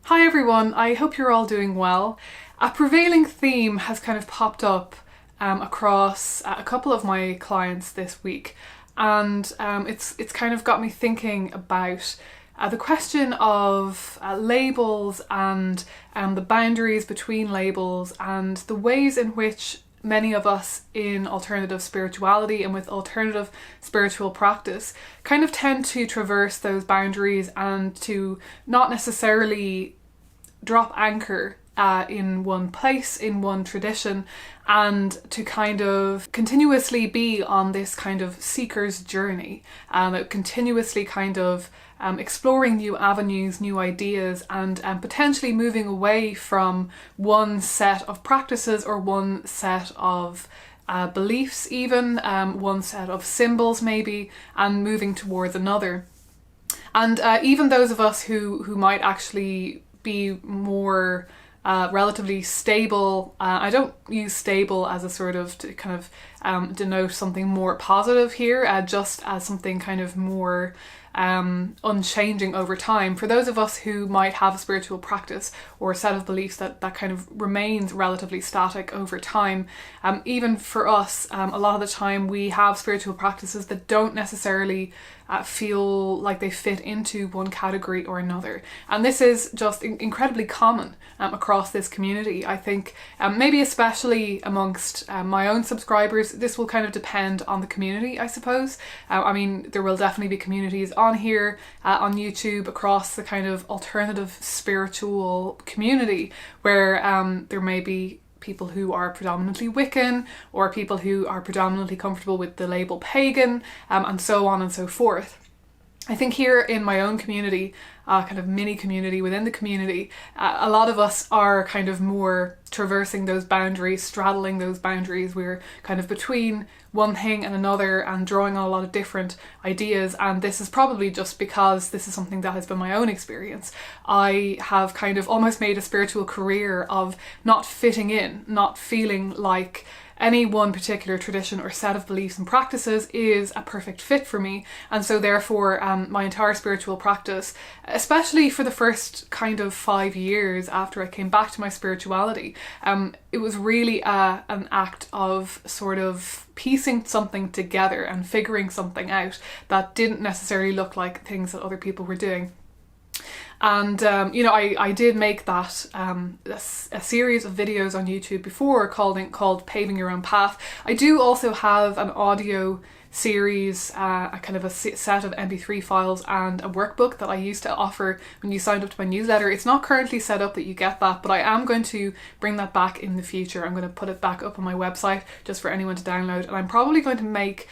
Hi everyone, I hope you're all doing well. A prevailing theme has kind of popped up across a couple of my clients this week, and it's kind of got me thinking about the question of labels and the boundaries between labels and the ways in which many of us in alternative spirituality and with alternative spiritual practice kind of tend to traverse those boundaries and to not necessarily drop anchor in one place, in one tradition, and to kind of continuously be on this kind of seeker's journey, continuously kind of exploring new avenues, new ideas, and potentially moving away from one set of practices or one set of beliefs even, one set of symbols maybe, and moving towards another. And even those of us who might actually be more relatively stable. I don't use stable as a sort of to kind of denote something more positive here, just as something kind of more unchanging over time. For those of us who might have a spiritual practice or a set of beliefs that kind of remains relatively static over time, even for us, a lot of the time we have spiritual practices that don't necessarily feel like they fit into one category or another. And this is just incredibly common across this community. I think maybe especially amongst my own subscribers, this will kind of depend on the community, I suppose. I mean, there will definitely be communities on here, on YouTube, across the kind of alternative spiritual community where there may be people who are predominantly Wiccan or people who are predominantly comfortable with the label pagan, and so on and so forth. I think here in my own community, kind of mini community within the community, a lot of us are kind of more traversing those boundaries, straddling those boundaries. We're kind of between one thing and another and drawing on a lot of different ideas, and this is probably just because this is something that has been my own experience. I have kind of almost made a spiritual career of not fitting in, not feeling like any one particular tradition or set of beliefs and practices is a perfect fit for me, and so therefore my entire spiritual practice, especially for the first kind of 5 years after I came back to my spirituality, it was really an act of sort of piecing something together and figuring something out that didn't necessarily look like things that other people were doing. And I did make that a series of videos on YouTube before called Paving Your Own Path. I do also have an audio series, a kind of a set of MP3 files and a workbook that I used to offer when you signed up to my newsletter. It's not currently set up that you get that, but I am going to bring that back in the future. I'm going to put it back up on my website just for anyone to download, and I'm probably going to make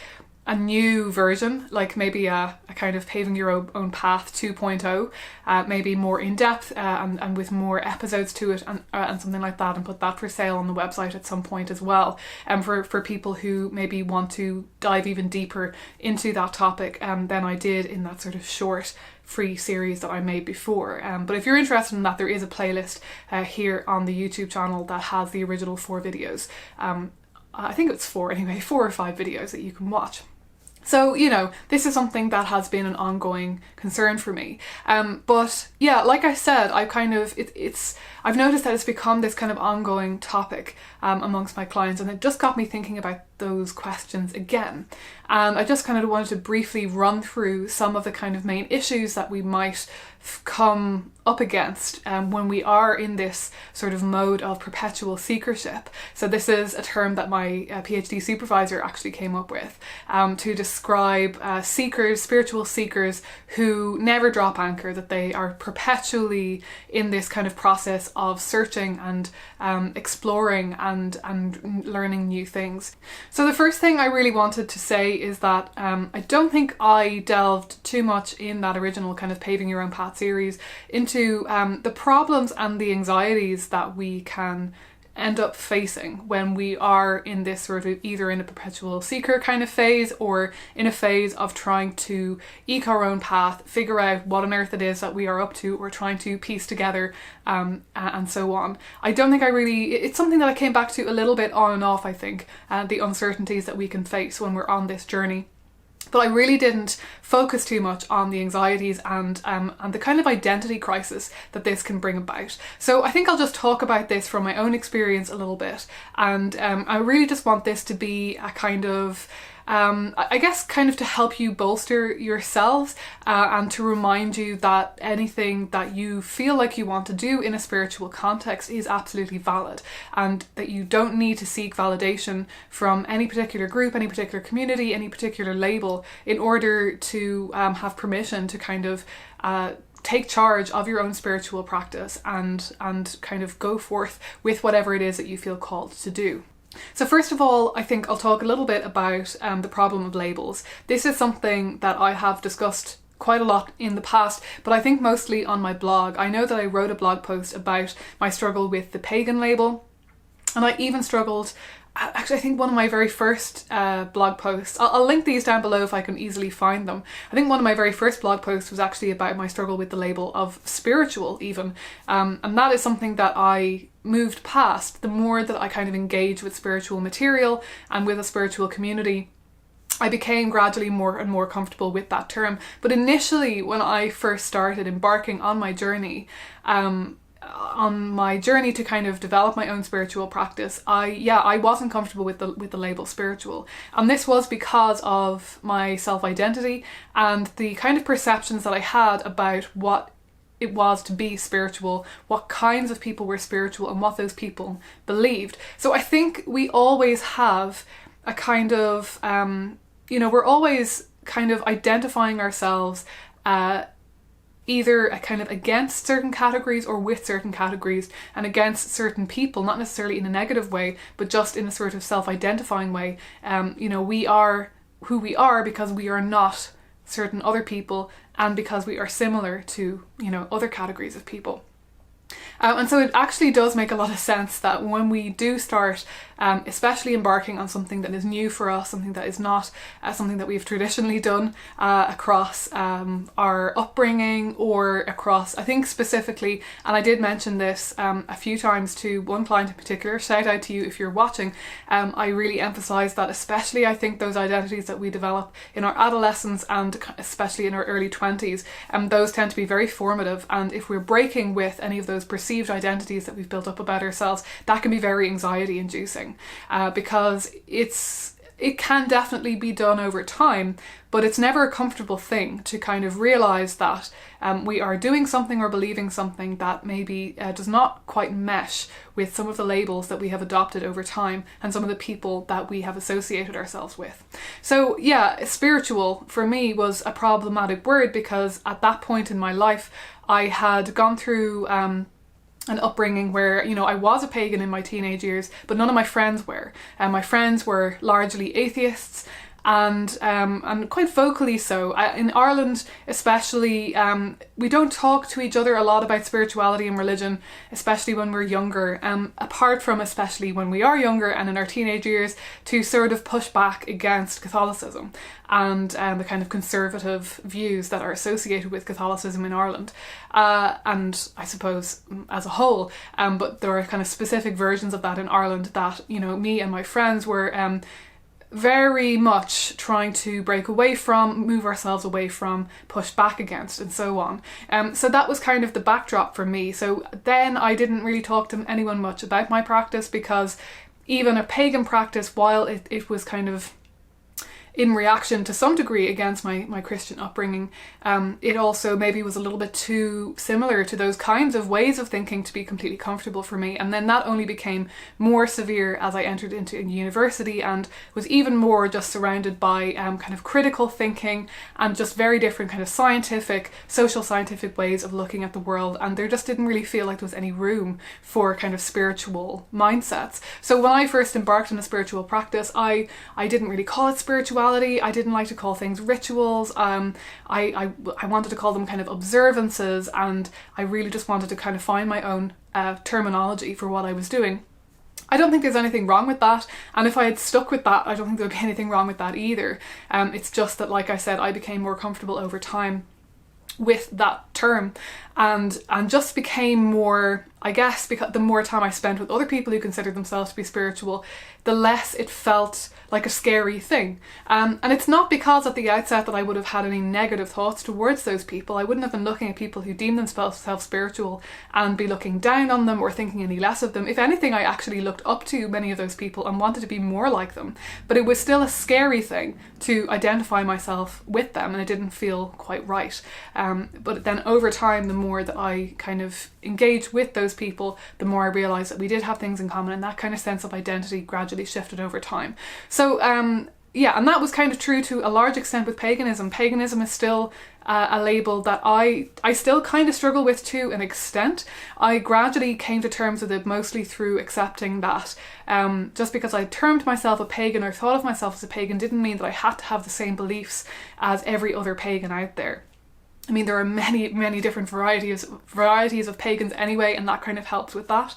a new version, like maybe a kind of Paving Your Own Path 2.0, maybe more in-depth and with more episodes to it and something like that, and put that for sale on the website at some point as well, for people who maybe want to dive even deeper into that topic than I did in that sort of short free series that I made before. But if you're interested in that, there is a playlist here on the YouTube channel that has the original 4 videos. I think it's 4 anyway, 4 or 5 videos that you can watch. So, this is something that has been an ongoing concern for me. But yeah, like I said, I've noticed that it's become this kind of ongoing topic amongst my clients, and it just got me thinking about those questions again. And I just kind of wanted to briefly run through some of the kind of main issues that we might come up against when we are in this sort of mode of perpetual seekership. So this is a term that my PhD supervisor actually came up with to describe spiritual seekers who never drop anchor, that they are perpetually in this kind of process of searching and exploring and learning new things. So the first thing I really wanted to say is that I don't think I delved too much in that original kind of Paving Your Own Path series into the problems and the anxieties that we can end up facing when we are in this sort of either in a perpetual seeker kind of phase or in a phase of trying to eke our own path, figure out what on earth it is that we are up to or trying to piece together, and so on. I don't think it's something that I came back to a little bit on and off, I think, the uncertainties that we can face when we're on this journey. But I really didn't focus too much on the anxieties and the kind of identity crisis that this can bring about. So I think I'll just talk about this from my own experience a little bit. And I really just want this to be a kind of I guess kind of to help you bolster yourselves and to remind you that anything that you feel like you want to do in a spiritual context is absolutely valid, and that you don't need to seek validation from any particular group, any particular community, any particular label in order to have permission to kind of take charge of your own spiritual practice and kind of go forth with whatever it is that you feel called to do. So first of all, I think I'll talk a little bit about the problem of labels. This is something that I have discussed quite a lot in the past, but I think mostly on my blog. I know that I wrote a blog post about my struggle with the pagan label, and I even struggled. Actually, I think one of my very first blog posts, I'll link these down below if I can easily find them. I think one of my very first blog posts was actually about my struggle with the label of spiritual even. And that is something that I moved past the more that I kind of engaged with spiritual material and with a spiritual community. I became gradually more and more comfortable with that term. But initially, when I first started embarking on my journey, to kind of develop my own spiritual practice, I wasn't comfortable with the label spiritual. And this was because of my self-identity and the kind of perceptions that I had about what it was to be spiritual, what kinds of people were spiritual, and what those people believed. So I think we always have a kind of, we're always kind of identifying ourselves either a kind of against certain categories or with certain categories, and against certain people, not necessarily in a negative way, but just in a sort of self-identifying way. We are who we are because we are not certain other people, and because we are similar to, other categories of people. And so it actually does make a lot of sense that when we do start, especially embarking on something that is new for us, something that is not something that we've traditionally done across our upbringing, or across, I think specifically, and I did mention this a few times to one client in particular, shout out to you if you're watching, I really emphasize that especially I think those identities that we develop in our adolescence and especially in our early 20s, those tend to be very formative, and if we're breaking with any of those perceived identities that we've built up about ourselves, that can be very anxiety inducing because it can definitely be done over time, but it's never a comfortable thing to kind of realize that we are doing something or believing something that maybe does not quite mesh with some of the labels that we have adopted over time and some of the people that we have associated ourselves with. So yeah, spiritual for me was a problematic word because at that point in my life I had gone through an upbringing where, I was a pagan in my teenage years, but none of my friends were. My friends were largely atheists, and quite vocally so. In Ireland especially, we don't talk to each other a lot about spirituality and religion, especially when we're younger, apart from especially when we are younger and in our teenage years, to sort of push back against Catholicism and the kind of conservative views that are associated with Catholicism in Ireland, and I suppose as a whole, but there are kind of specific versions of that in Ireland that, me and my friends were very much trying to break away from, move ourselves away from, push back against, and so on. So that was kind of the backdrop for me. So then I didn't really talk to anyone much about my practice, because even a pagan practice, while it was kind of in reaction to some degree against my Christian upbringing, it also maybe was a little bit too similar to those kinds of ways of thinking to be completely comfortable for me. And then that only became more severe as I entered into university and was even more just surrounded by kind of critical thinking and just very different kind of scientific, social scientific ways of looking at the world. And there just didn't really feel like there was any room for kind of spiritual mindsets. So when I first embarked on a spiritual practice, I didn't really call it spirituality. I didn't like to call things rituals. I wanted to call them kind of observances, and I really just wanted to kind of find my own terminology for what I was doing. I don't think there's anything wrong with that, and if I had stuck with that, I don't think there would be anything wrong with that either. It's just that, like I said, I became more comfortable over time with that term and just became more, I guess, because the more time I spent with other people who considered themselves to be spiritual, the less it felt like a scary thing. And it's not because at the outset that I would have had any negative thoughts towards those people. I wouldn't have been looking at people who deem themselves self-spiritual and be looking down on them or thinking any less of them. If anything, I actually looked up to many of those people and wanted to be more like them. But it was still a scary thing to identify myself with them, and it didn't feel quite right. But then over time, the more that I kind of engaged with those people, the more I realised that we did have things in common, and that kind of sense of identity gradually shifted over time. So yeah, and that was kind of true to a large extent with paganism. Paganism is still a label that I still kind of struggle with to an extent. I gradually came to terms with it mostly through accepting that just because I termed myself a pagan or thought of myself as a pagan didn't mean that I had to have the same beliefs as every other pagan out there. I mean, there are many, many different varieties of pagans anyway, and that kind of helps with that.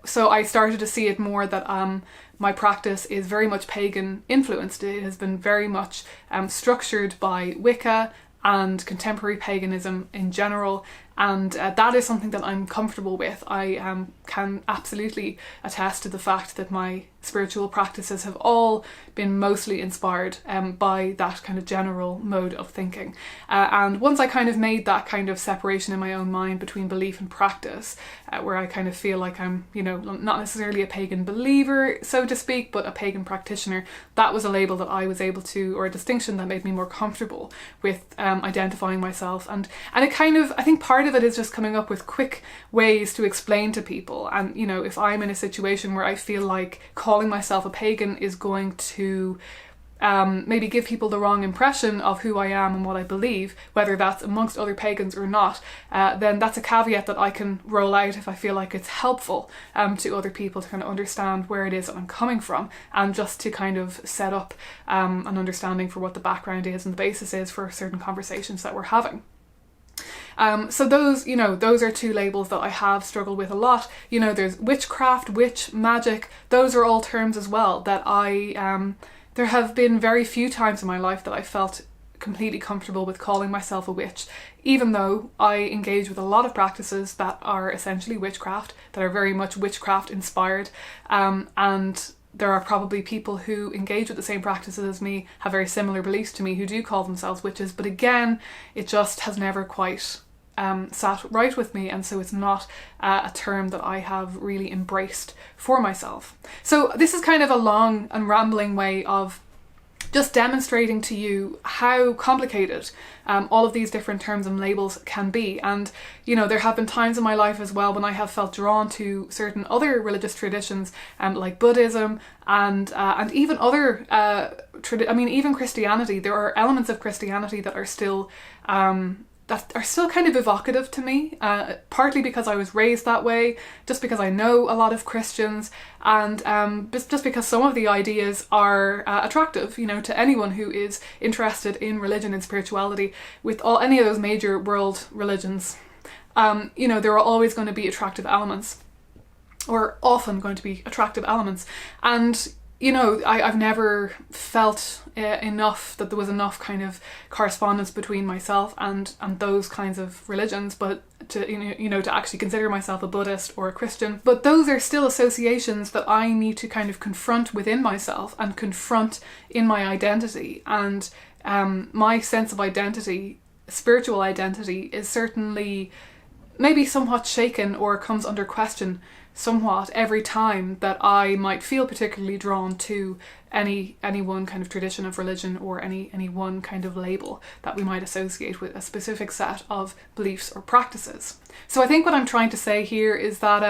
So I started to see it more that my practice is very much pagan influenced. It has been very much structured by Wicca and contemporary paganism in general, and that is something that I'm comfortable with. I can absolutely attest to the fact that my spiritual practices have all been mostly inspired by that kind of general mode of thinking. And once I kind of made that kind of separation in my own mind between belief and practice, where I kind of feel like I'm, you know, not necessarily a pagan believer, so to speak, but a pagan practitioner, that was a label that I was able to, or a distinction that made me more comfortable with identifying myself. And it kind of, I think part of it is just coming up with quick ways to explain to people. And, you know, if I'm in a situation where I feel like calling myself a pagan is going to maybe give people the wrong impression of who I am and what I believe, whether that's amongst other pagans or not, then that's a caveat that I can roll out if I feel like it's helpful to other people to kind of understand where it is that I'm coming from, and just to kind of set up an understanding for what the background is and the basis is for certain conversations that we're having. So those, you know, those are two labels that I have struggled with a lot. You know, there's witchcraft, witch, magic, those are all terms as well that there have been very few times in my life that I felt completely comfortable with calling myself a witch, even though I engage with a lot of practices that are essentially witchcraft, that are very much witchcraft inspired, and there are probably people who engage with the same practices as me, have very similar beliefs to me, who do call themselves witches, but again, it just has never quite sat right with me, and so it's not a term that I have really embraced for myself. So this is kind of a long and rambling way of just demonstrating to you how complicated all of these different terms and labels can be. And, you know, there have been times in my life as well when I have felt drawn to certain other religious traditions, like Buddhism and even other, even Christianity. There are elements of Christianity that are still kind of evocative to me, partly because I was raised that way, just because I know a lot of Christians, and just because some of the ideas are attractive, you know, to anyone who is interested in religion and spirituality. With any of those major world religions, you know, there are always going to be attractive elements, or often going to be attractive elements, and you know, I've never felt enough that there was enough kind of correspondence between myself and those kinds of religions, but to actually consider myself a Buddhist or a Christian. But those are still associations that I need to kind of confront within myself and confront in my identity. And my sense of identity, spiritual identity, is certainly maybe somewhat shaken or comes under question somewhat every time that I might feel particularly drawn to any one kind of tradition of religion, or any one kind of label that we might associate with a specific set of beliefs or practices. So I think what I'm trying to say here is that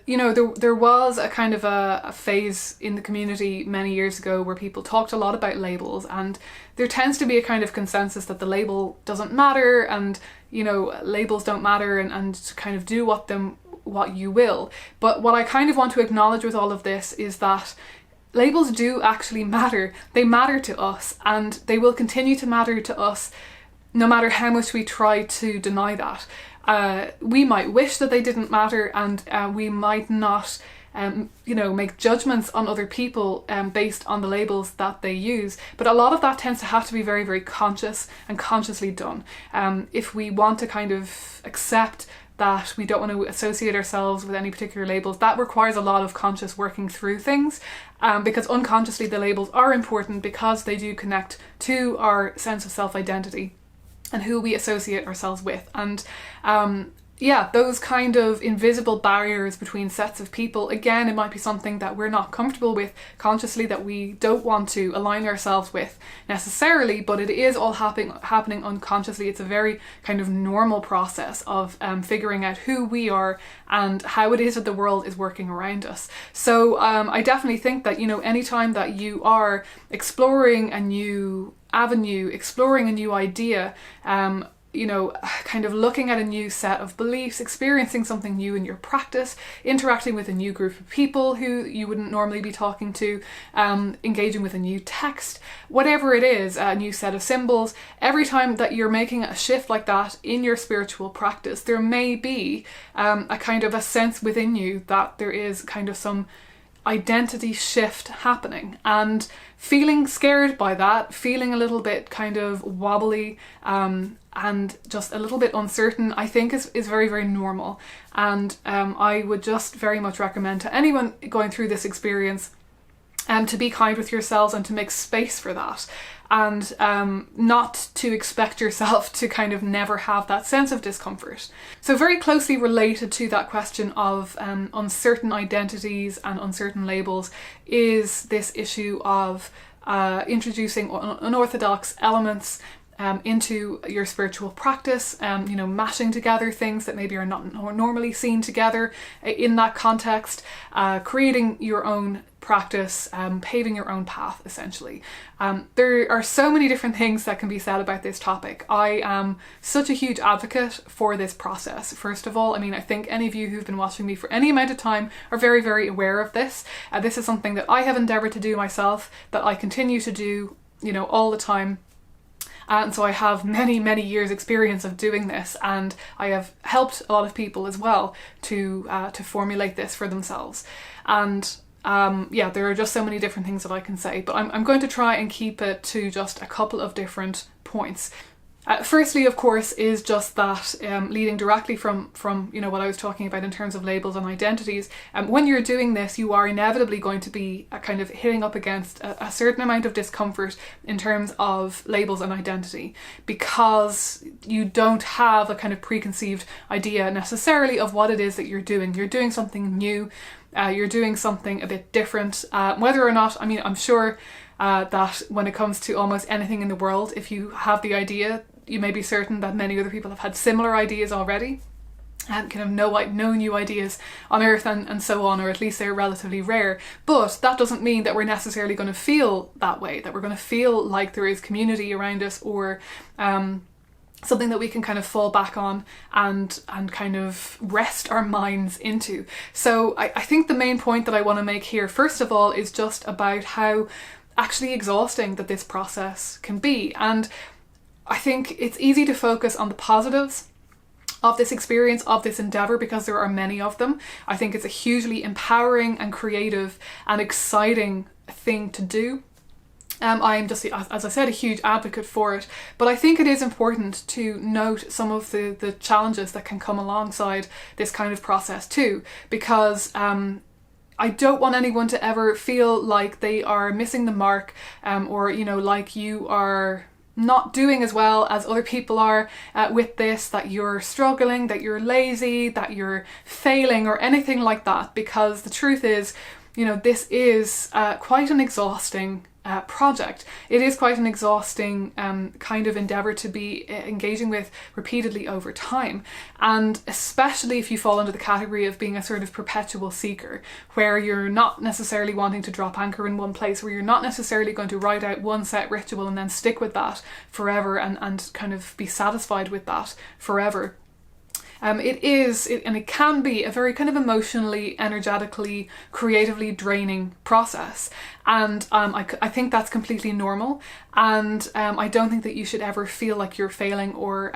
you know, there was a kind of a phase in the community many years ago where people talked a lot about labels, and there tends to be a kind of consensus that the label doesn't matter, and, you know, labels don't matter, and kind of do what you will. But what I kind of want to acknowledge with all of this is that labels do actually matter. They matter to us, and they will continue to matter to us no matter how much we try to deny that. We might wish that they didn't matter, and we might not make judgments on other people based on the labels that they use. But a lot of that tends to have to be very, very conscious and consciously done. If we want to kind of accept that we don't want to associate ourselves with any particular labels, that requires a lot of conscious working through things, because unconsciously the labels are important because they do connect to our sense of self-identity and who we associate ourselves with. And those kind of invisible barriers between sets of people, again, it might be something that we're not comfortable with consciously, that we don't want to align ourselves with necessarily, but it is all happening unconsciously. It's a very kind of normal process of figuring out who we are and how it is that the world is working around us. So I definitely think that, anytime that you are exploring a new avenue, exploring a new idea, kind of looking at a new set of beliefs, experiencing something new in your practice, interacting with a new group of people who you wouldn't normally be talking to, engaging with a new text, whatever it is, a new set of symbols, every time that you're making a shift like that in your spiritual practice, there may be a kind of a sense within you that there is kind of some identity shift happening, and feeling scared by that, feeling a little bit kind of wobbly, and just a little bit uncertain, I think is very, very normal. And I would just very much recommend to anyone going through this experience to be kind with yourselves and to make space for that, and not to expect yourself to kind of never have that sense of discomfort. So very closely related to that question of uncertain identities and uncertain labels is this issue of introducing unorthodox elements into your spiritual practice, mashing together things that maybe are not normally seen together in that context, creating your own practice, paving your own path, essentially. There are so many different things that can be said about this topic. I am such a huge advocate for this process. First of all, I think any of you who've been watching me for any amount of time are very, very aware of this. This is something that I have endeavoured to do myself, that I continue to do, all the time. And so I have many, many years experience of doing this, and I have helped a lot of people as well to formulate this for themselves. And there are just so many different things that I can say, but I'm going to try and keep it to just a couple of different points. Firstly, of course, is just that leading directly from what I was talking about in terms of labels and identities. When you're doing this, you are inevitably going to be kind of hitting up against a certain amount of discomfort in terms of labels and identity, because you don't have a kind of preconceived idea necessarily of what it is that you're doing. You're doing something new. You're doing something a bit different. Whether or not, I'm sure that when it comes to almost anything in the world, if you have the idea, you may be certain that many other people have had similar ideas already, and kind of no new ideas on earth and so on, or at least they're relatively rare. But that doesn't mean that we're necessarily going to feel that way, that we're going to feel like there is community around us, or something that we can kind of fall back on and kind of rest our minds into. So I think the main point that I want to make here, first of all, is just about how actually exhausting that this process can be. And I think it's easy to focus on the positives of this experience, of this endeavour, because there are many of them. I think it's a hugely empowering and creative and exciting thing to do. I'm just, as I said, a huge advocate for it, but I think it is important to note some of the challenges that can come alongside this kind of process too, because I don't want anyone to ever feel like they are missing the mark, or like you are not doing as well as other people are with this, that you're struggling, that you're lazy, that you're failing, or anything like that, because the truth is, this is quite an exhausting project. It is quite an exhausting kind of endeavour to be engaging with repeatedly over time, and especially if you fall under the category of being a sort of perpetual seeker, where you're not necessarily wanting to drop anchor in one place, where you're not necessarily going to write out one set ritual and then stick with that forever and kind of be satisfied with that forever. It can be a very kind of emotionally, energetically, creatively draining process. And I think that's completely normal. And I don't think that you should ever feel like you're failing or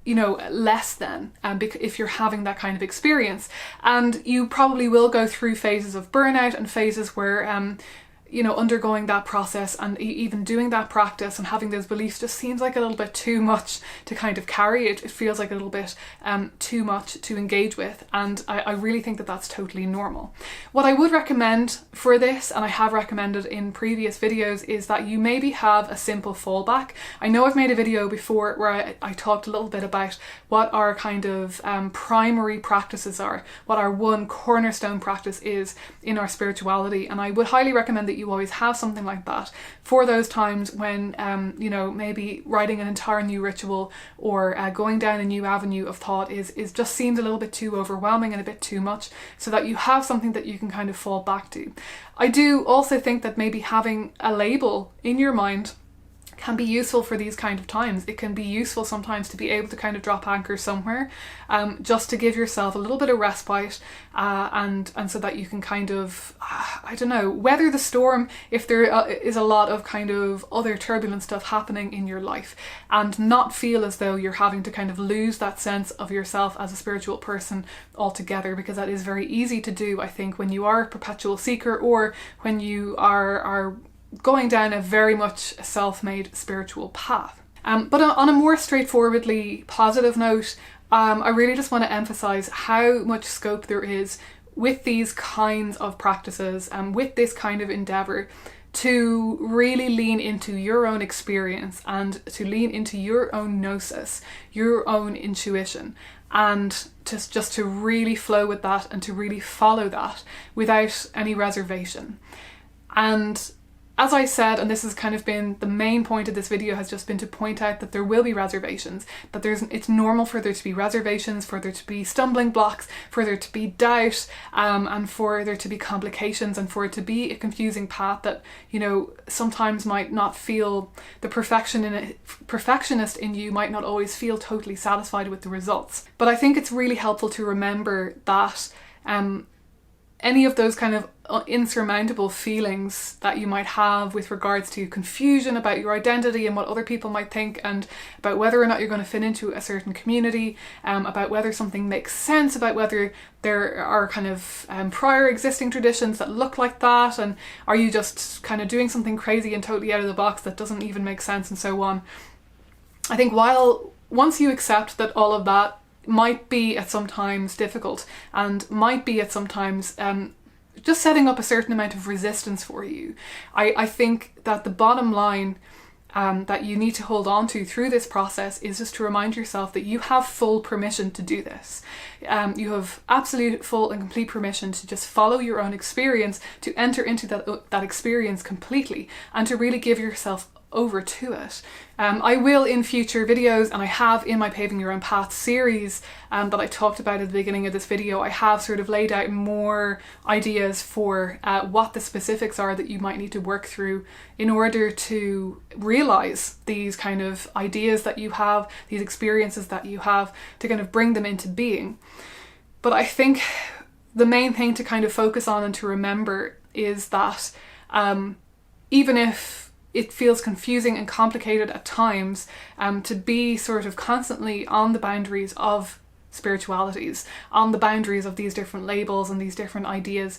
less than, if you're having that kind of experience. And you probably will go through phases of burnout and phases where you know, undergoing that process and even doing that practice and having those beliefs just seems like a little bit too much to kind of carry. It feels like a little bit too much to engage with, and I really think that that's totally normal. What I would recommend for this, and I have recommended in previous videos, is that you maybe have a simple fallback. I know I've made a video before where I talked a little bit about what our kind of primary practices are, what our one cornerstone practice is in our spirituality, and I would highly recommend that you always have something like that for those times when you know, maybe writing an entire new ritual or going down a new avenue of thought is just seems a little bit too overwhelming and a bit too much, so that you have something that you can kind of fall back to. I do also think that maybe having a label in your mind can be useful for these kind of times. It can be useful sometimes to be able to kind of drop anchor somewhere, just to give yourself a little bit of respite, and so that you can kind of, I don't know, weather the storm if there is a lot of kind of other turbulent stuff happening in your life, and not feel as though you're having to kind of lose that sense of yourself as a spiritual person altogether, because that is very easy to do, I think, when you are a perpetual seeker, or when you are going down a very much self-made spiritual path. But on a more straightforwardly positive note, I really just want to emphasize how much scope there is with these kinds of practices and with this kind of endeavor to really lean into your own experience and to lean into your own gnosis, your own intuition, and just to really flow with that and to really follow that without any reservation. And as I said, and this has kind of been the main point of this video, has just been to point out that there will be reservations, that it's normal for there to be reservations, for there to be stumbling blocks, for there to be doubt, and for there to be complications, and for it to be a confusing path that, you know, sometimes might not feel, the perfectionist in you might not always feel totally satisfied with the results. But I think it's really helpful to remember that any of those kind of insurmountable feelings that you might have with regards to confusion about your identity and what other people might think, and about whether or not you're going to fit into a certain community, about whether something makes sense, about whether there are kind of prior existing traditions that look like that, and are you just kind of doing something crazy and totally out of the box that doesn't even make sense, and so on. I think once you accept that all of that might be at some times difficult and might be at some times just setting up a certain amount of resistance for you, I think that the bottom line that you need to hold on to through this process is just to remind yourself that you have full permission to do this. You have absolute, full and complete permission to just follow your own experience, to enter into that experience completely, and to really give yourself over to it. I will in future videos, and I have in my Paving Your Own Path series that I talked about at the beginning of this video, I have sort of laid out more ideas for what the specifics are that you might need to work through in order to realize these kind of ideas that you have, these experiences that you have, to kind of bring them into being. But I think the main thing to kind of focus on and to remember is that even if it feels confusing and complicated at times, to be sort of constantly on the boundaries of spiritualities, on the boundaries of these different labels and these different ideas.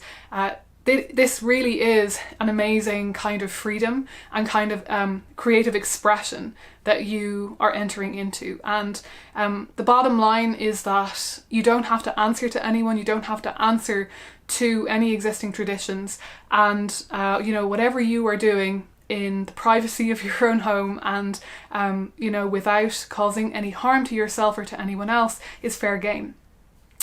This really is an amazing kind of freedom and kind of creative expression that you are entering into. And the bottom line is that you don't have to answer to anyone, you don't have to answer to any existing traditions, and you know, whatever you are doing in the privacy of your own home and you know, without causing any harm to yourself or to anyone else, is fair game.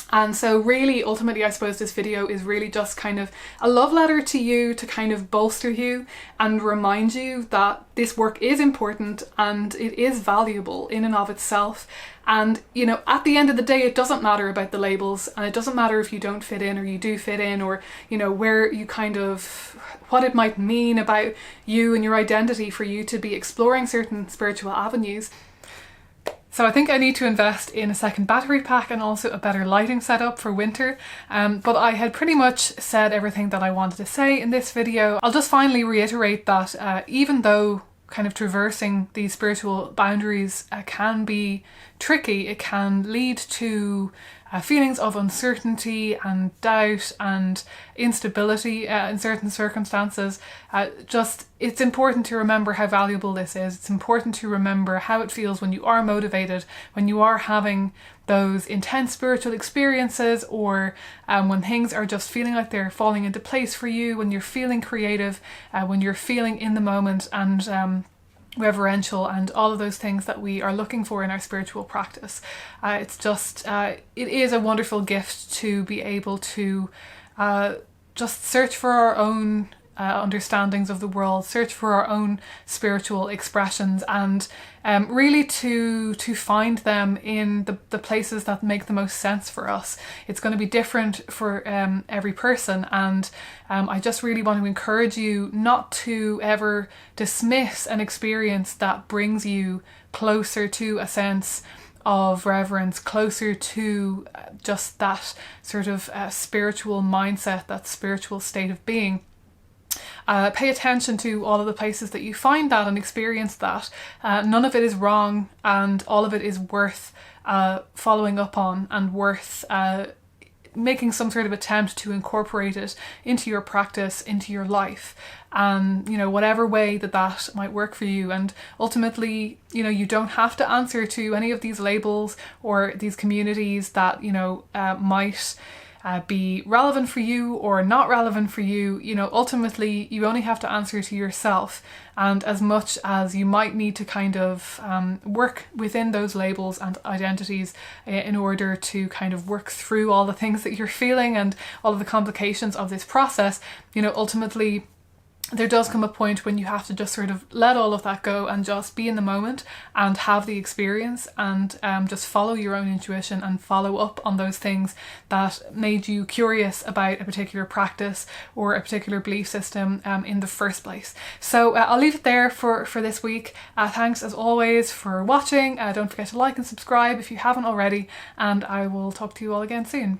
And so really, ultimately, I suppose this video is really just kind of a love letter to you, to kind of bolster you and remind you that this work is important and it is valuable in and of itself. And, you know, at the end of the day, it doesn't matter about the labels, and it doesn't matter if you don't fit in or you do fit in, or, you know, where you kind of, what it might mean about you and your identity for you to be exploring certain spiritual avenues. So I think I need to invest in a second battery pack and also a better lighting setup for winter. But I had pretty much said everything that I wanted to say in this video. I'll just finally reiterate that even though kind of traversing these spiritual boundaries can be tricky, it can lead to feelings of uncertainty and doubt and instability in certain circumstances, it's important to remember how valuable this is. It's important to remember how it feels when you are motivated, when you are having those intense spiritual experiences, or when things are just feeling like they're falling into place for you, when you're feeling creative, when you're feeling in the moment and reverential, and all of those things that we are looking for in our spiritual practice. It is a wonderful gift to be able to just search for our own understandings of the world, search for our own spiritual expressions, and really to find them in the places that make the most sense for us. It's going to be different for every person, and I just really want to encourage you not to ever dismiss an experience that brings you closer to a sense of reverence, closer to just that sort of spiritual mindset, that spiritual state of being. Pay attention to all of the places that you find that and experience that. None of it is wrong, and all of it is worth following up on, and worth making some sort of attempt to incorporate it into your practice, into your life, and whatever way that might work for you. And ultimately, you don't have to answer to any of these labels or these communities that might be relevant for you or not relevant for you. Ultimately you only have to answer to yourself, and as much as you might need to kind of work within those labels and identities in order to kind of work through all the things that you're feeling and all of the complications of this process, ultimately there does come a point when you have to just sort of let all of that go and just be in the moment and have the experience, and just follow your own intuition and follow up on those things that made you curious about a particular practice or a particular belief system in the first place. So I'll leave it there for this week. Thanks as always for watching. Don't forget to like and subscribe if you haven't already, and I will talk to you all again soon.